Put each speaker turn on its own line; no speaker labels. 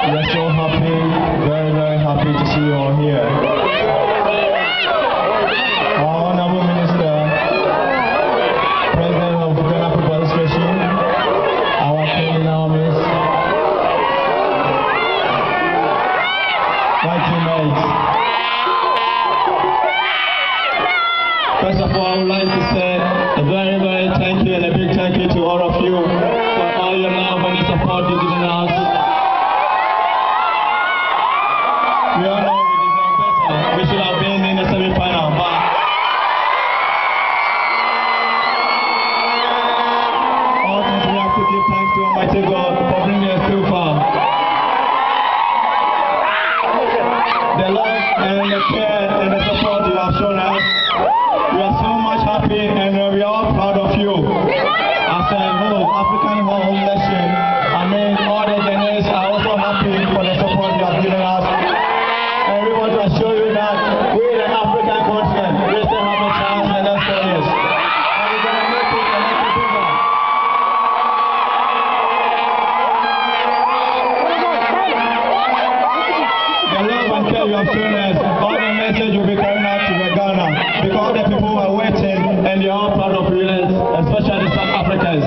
We are so happy, very, very happy to see you all here. Our Honorable Minister, President of Ghana People Association, our Queen Naomi's, my teammates. First of all, I would like to say a very, very thank you and a big thank you to all of you for all your love and the support you've given us. We all know we deserve better. We should have been in the semi-final, but all things we have to give thanks to Almighty God for bringing us too far. The love and the care and the support you have shown us, we are so much happy and we are all proud of you. As a whole African whole nation, I mean all the Ghanaians are also happy for the support you have given us. And we want to assure you that we in the African continent, we still have a chance in the next 4 years. And we're going to make it and make it bigger. The love and care you have shown us, all the message you'll be carrying out to Ghana, because the people are waiting and they are all proud of you, especially the South Africans.